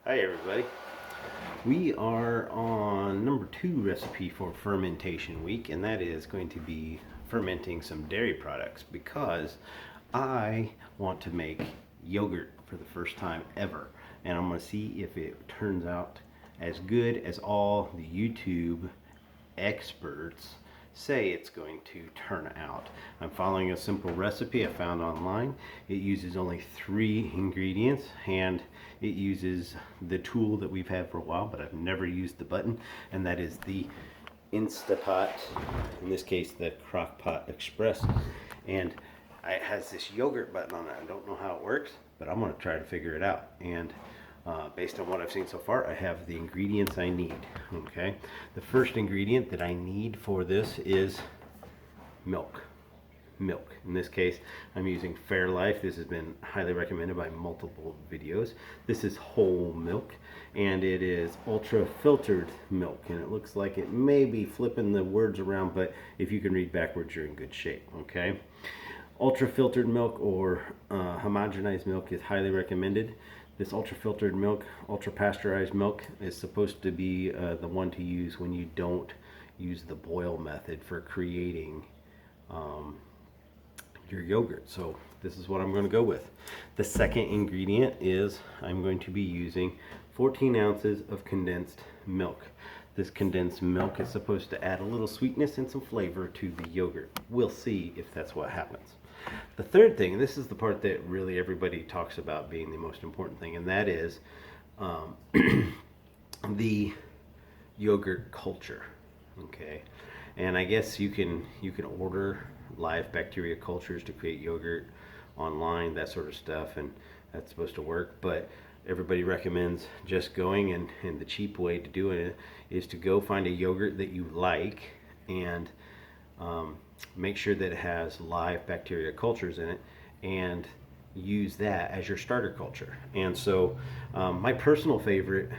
Hi everybody. We are on number 2 recipe for fermentation week, and that is going to be fermenting some dairy products because I want to make yogurt for the first time ever, and I'm going to see if it turns out as good as all the YouTube experts say it's going to turn out. I'm following a simple recipe I found online. It uses only 3 ingredients, and it uses the tool that we've had for a while, but I've never used the button, and that is the Instapot, in this case the Crock-Pot Express, and it has this yogurt button on it. I don't know how it works, but I'm going to try to figure it out. And based on what I've seen so far, I have the ingredients I need. Okay, the first ingredient that I need for this is milk. In this case, I'm using Fairlife. This has been highly recommended by multiple videos. This is whole milk, and it is ultra filtered milk, and it looks like it may be flipping the words around, but if you can read backwards, you're in good shape. Okay, ultra filtered milk or homogenized milk is highly recommended. This ultra filtered milk, ultra pasteurized milk, is supposed to be the one to use when you don't use the boil method for creating your yogurt. So this is what I'm going to go with. The second ingredient is I'm going to be using 14 ounces of condensed milk. This condensed milk is supposed to add a little sweetness and some flavor to the yogurt. We'll see if that's what happens. The third thing, and this is the part that really everybody talks about being the most important thing, and that is the yogurt culture. Okay, and I guess you can order live bacteria cultures to create yogurt online, that sort of stuff, and that's supposed to work. But everybody recommends just going, and the cheap way to do it is to go find a yogurt that you like and make sure that it has live bacteria cultures in it, and use that as your starter culture. And so my personal favorite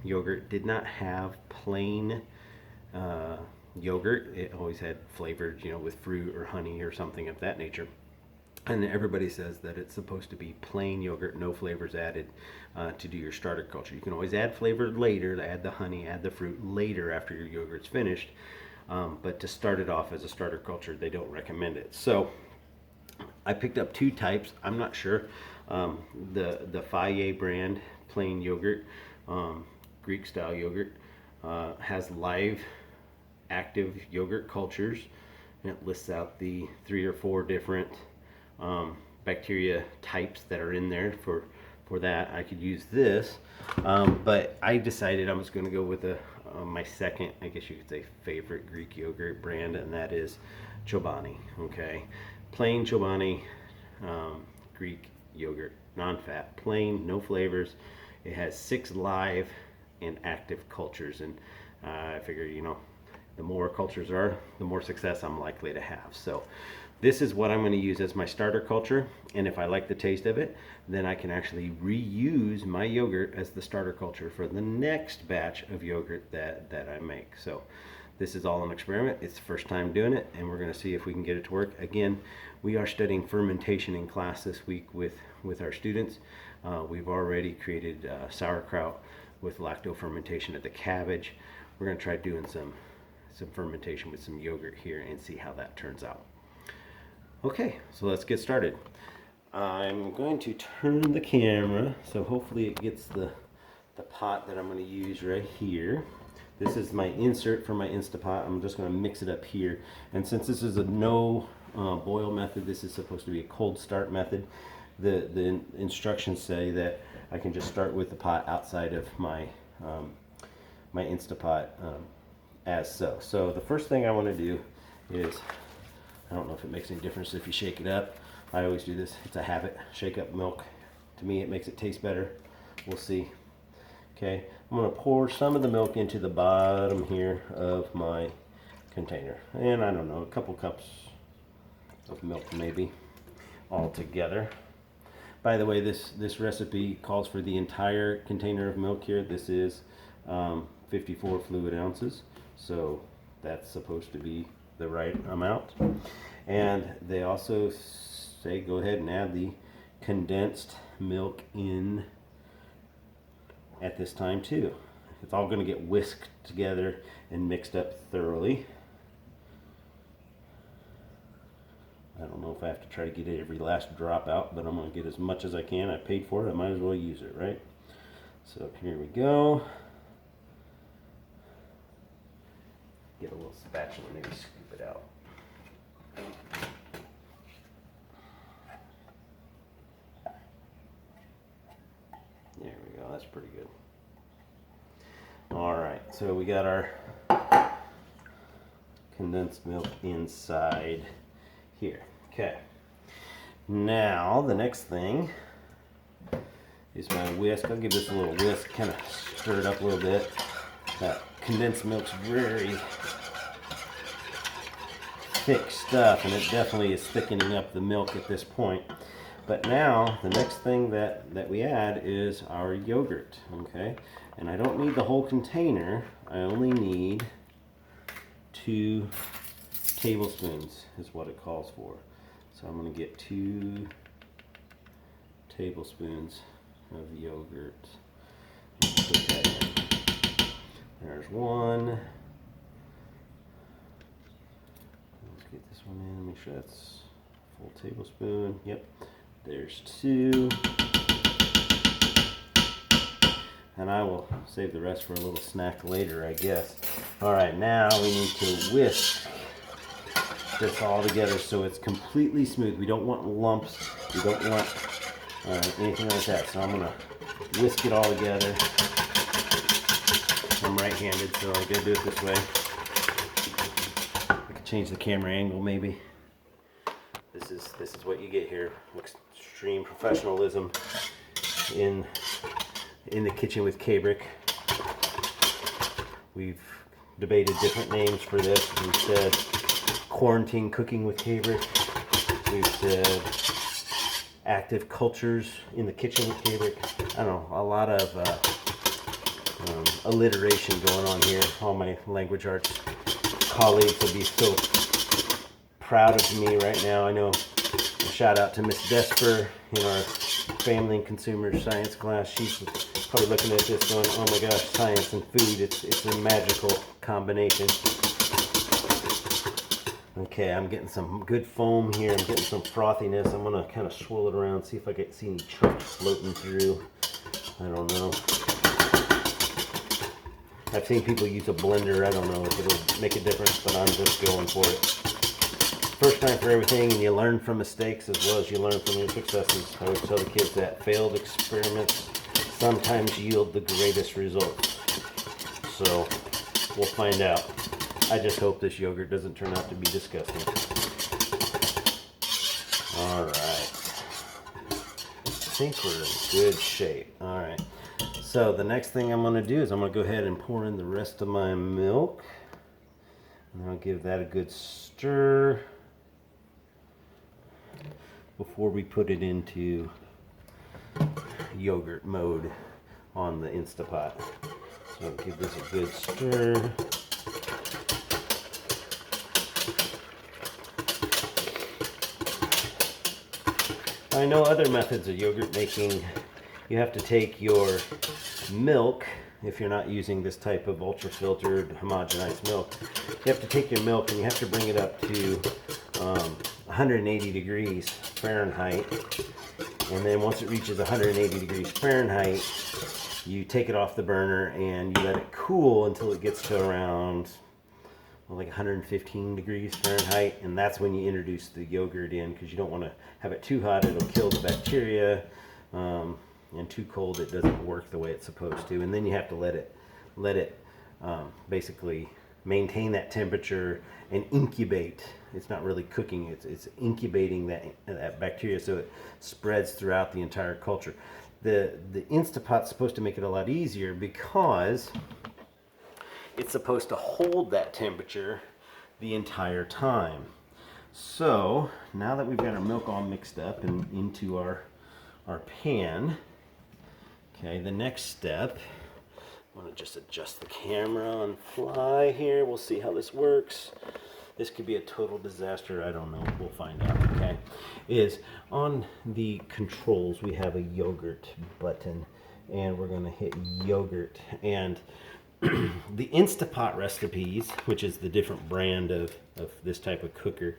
yogurt did not have plain yogurt. It always had flavored, with fruit or honey or something of that nature. And everybody says that it's supposed to be plain yogurt, no flavors added, to do your starter culture. You can always add flavor later, add the honey, add the fruit later after your yogurt's finished. But to start it off as a starter culture, they don't recommend it. So I picked up 2 types. I'm not sure. The Faye brand plain yogurt, Greek style yogurt, has live active yogurt cultures, and it lists out the 3 or 4 different bacteria types that are in there for that. I could use this, but I decided I was going to go with my second, I guess you could say, favorite Greek yogurt brand, and that is Chobani. Okay, plain Chobani Greek yogurt, non-fat, plain, no flavors. It has 6 live and active cultures, and I figure, the more cultures are, the more success I'm likely to have. So this is what I'm going to use as my starter culture, and if I like the taste of it, then I can actually reuse my yogurt as the starter culture for the next batch of yogurt that I make. So this is all an experiment. It's the first time doing it, and we're going to see if we can get it to work. Again, we are studying fermentation in class this week with our students. We've already created sauerkraut with lacto fermentation of the cabbage. We're going to try doing some fermentation with some yogurt here and see how that turns out. Okay, so let's get started. I'm going to turn the camera so hopefully it gets the pot that I'm going to use right here. This is my insert for my Instapot. I'm just going to mix it up here, and since this is a no boil method, this is supposed to be a cold start method. The instructions say that I can just start with the pot outside of my my Instapot as so. So the first thing I want to do is, I don't know if it makes any difference if you shake it up. I always do this. It's a habit. Shake up milk. To me, it makes it taste better. We'll see. Okay, I'm going to pour some of the milk into the bottom here of my container. And I don't know, a couple cups of milk maybe all together. By the way, this recipe calls for the entire container of milk here. This is 54 fluid ounces. So that's supposed to be the right amount. And they also say go ahead and add the condensed milk in at this time too. It's all going to get whisked together and mixed up thoroughly. I don't know if I have to try to get every last drop out, but I'm going to get as much as I can. I paid for it, I might as well use it, right? So here we go. Get a little spatula, maybe scoop it out. There we go, that's pretty good. All right, so we got our condensed milk inside here. Okay, now the next thing is my whisk. I'll give this a little whisk, kind of stir it up a little bit. That condensed milk's very thick stuff, and it definitely is thickening up the milk at this point. But now the next thing that we add is our yogurt, okay? And I don't need the whole container. I only need 2 tablespoons is what it calls for. So I'm going to get 2 tablespoons of yogurt. Put that in. There's 1. Let's get this one in, make sure that's a full tablespoon. Yep. There's 2. And I will save the rest for a little snack later, I guess. All right, now we need to whisk this all together so it's completely smooth. We don't want lumps. We don't want anything like that. So I'm gonna whisk it all together. I'm right-handed, so I'm gonna do it this way. I could change the camera angle, maybe. This is what you get here. Extreme professionalism in the kitchen with Kabrick. We've debated different names for this. We've said quarantine cooking with Kabrick. We've said active cultures in the kitchen with Kabrick. I don't know, a lot of alliteration going on here. All my language arts colleagues will be so proud of me right now. I know, a shout out to Miss Desper in our family and consumer science class. She's probably looking at this going, oh my gosh, science and food, it's a magical combination. Okay, I'm getting some good foam here. I'm getting some frothiness. I'm gonna kind of swirl it around, see if I can see any chunks floating through. I don't know. I've seen people use a blender. I don't know if it'll make a difference, but I'm just going for it. First time for everything, and you learn from mistakes as well as you learn from your successes. I always tell the kids that failed experiments sometimes yield the greatest results. So we'll find out. I just hope this yogurt doesn't turn out to be disgusting. All right. I think we're in good shape. All right. So the next thing I'm going to do is I'm going to go ahead and pour in the rest of my milk. And I'll give that a good stir before we put it into yogurt mode on the Instapot. So I'll give this a good stir. I know other methods of yogurt making. You have to take your milk, if you're not using this type of ultra filtered homogenized milk, you have to take your milk and you have to bring it up to 180 degrees Fahrenheit. And then once it reaches 180 degrees Fahrenheit, you take it off the burner and you let it cool until it gets to around like 115 degrees Fahrenheit, and that's when you introduce the yogurt in, because you don't want to have it too hot, it'll kill the bacteria, and too cold it doesn't work the way it's supposed to. And then you have to let it basically maintain that temperature and incubate. It's not really cooking, it's incubating that bacteria so it spreads throughout the entire culture. The Instapot's supposed to make it a lot easier because it's supposed to hold that temperature the entire time. So now that we've got our milk all mixed up and into our pan, okay, the next step, I'm going to just adjust the camera on fly here. We'll see how this works. This could be a total disaster. I don't know. We'll find out, okay? Is on the controls, we have a yogurt button. and we're gonna hit yogurt. And the Instapot recipes, which is the different brand of this type of cooker,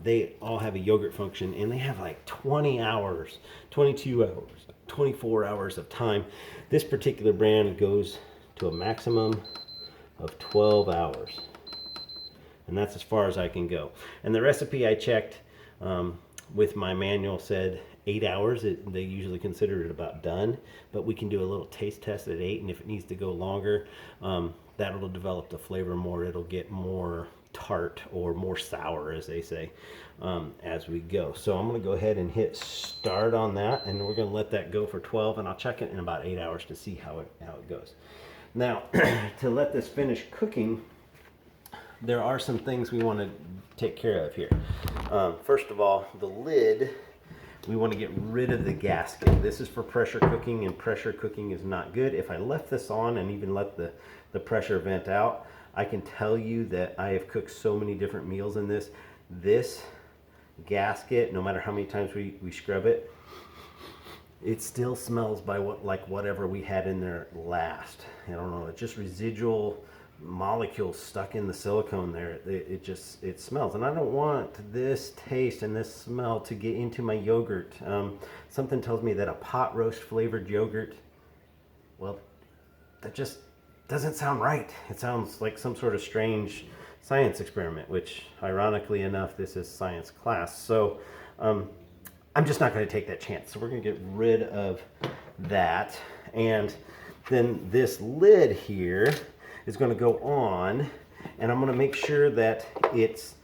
they all have a yogurt function, and they have like 20 hours, 22 hours, 24 hours of time. This particular brand goes to a maximum of 12 hours. And that's as far as I can go. And the recipe I checked with my manual said 8 hours. They usually consider it about done, but we can do a little taste test at 8, and if it needs to go longer, that'll develop the flavor more. It'll get more tart or more sour, as they say, as we go. So I'm going to go ahead and hit start on that, and we're going to let that go for 12, and I'll check it in about 8 hours to see how it goes. Now, to let this finish cooking, there are some things we want to take care of here. First of all, the lid, we want to get rid of the gasket. This is for pressure cooking, and pressure cooking is not good. If I left this on and even let the pressure vent out, I can tell you that I have cooked so many different meals in this. This gasket, no matter how many times we scrub it, it still smells like whatever we had in there last. I don't know, it's just residual molecules stuck in the silicone there. It smells, and I don't want this taste and this smell to get into my yogurt. Something tells me that a pot roast flavored yogurt, well, that just doesn't sound right. It sounds like some sort of strange science experiment, which ironically enough, this is science class. So I'm just not going to take that chance. So we're going to get rid of that, and then this lid here is going to go on, and I'm going to make sure that it's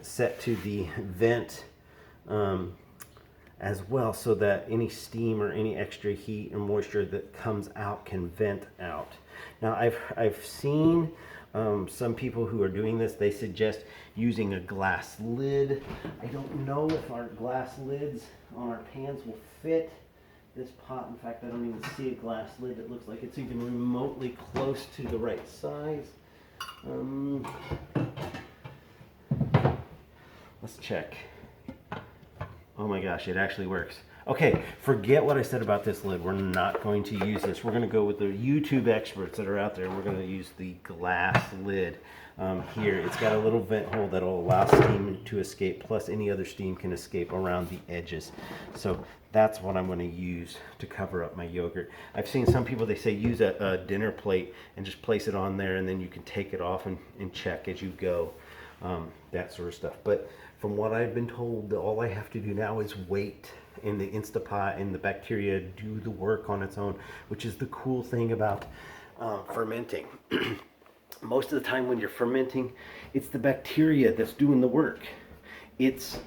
set to the vent as well, so that any steam or any extra heat or moisture that comes out can vent out. Now I've seen some people who are doing this, they suggest using a glass lid. I don't know if our glass lids on our pans will fit this pot. In fact, I don't even see a glass lid that looks like it's even remotely close to the right size. Let's check. Oh my gosh, it actually works. Okay, forget what I said about this lid. We're not going to use this. We're going to go with the YouTube experts that are out there. We're going to use the glass lid. Here, it's got a little vent hole that will allow steam to escape, plus any other steam can escape around the edges. So that's what I'm going to use to cover up my yogurt. I've seen some people, they say use a dinner plate and just place it on there, and then you can take it off and check as you go, that sort of stuff. But from what I've been told, all I have to do now is wait, and the Instapot and the bacteria do the work on its own, which is the cool thing about fermenting. Most of the time when you're fermenting, it's the bacteria that's doing the work. It's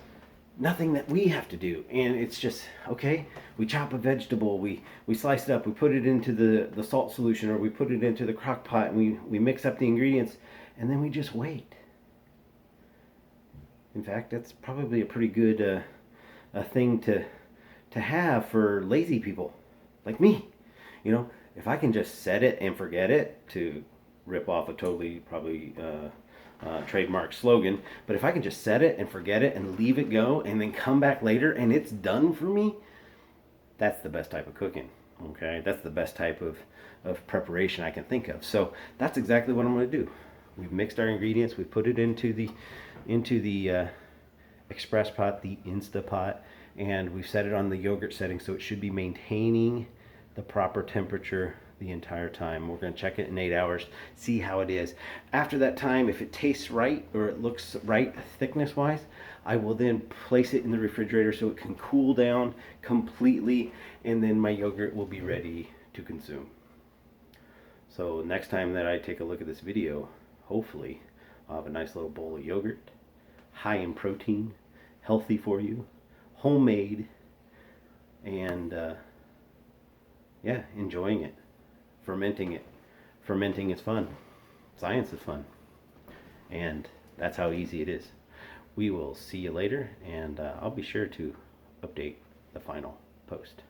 nothing that we have to do. And it's just, okay, we chop a vegetable, we slice it up, we put it into the salt solution, or we put it into the crock pot, and we mix up the ingredients, and then we just wait. In fact, that's probably a pretty good a thing to have for lazy people like me. You know, if I can just set it and forget it, to rip off a totally probably trademark slogan, but if I can just set it and forget it and leave it go and then come back later and it's done for me, that's the best type of cooking. Okay, that's the best type of preparation I can think of. So that's exactly what I'm going to do. We've mixed our ingredients, we put it into the express pot, the Instapot, and we've set it on the yogurt setting, so it should be maintaining the proper temperature the entire time. We're going to check it in 8 hours, see how it is. After that time, if it tastes right or it looks right thickness wise, I will then place it in the refrigerator so it can cool down completely, and then my yogurt will be ready to consume. So next time that I take a look at this video, hopefully I'll have a nice little bowl of yogurt, high in protein, healthy for you, homemade, and yeah, enjoying it, fermenting it. Fermenting is fun. Science is fun. And that's how easy it is. We will see you later, and I'll be sure to update the final post.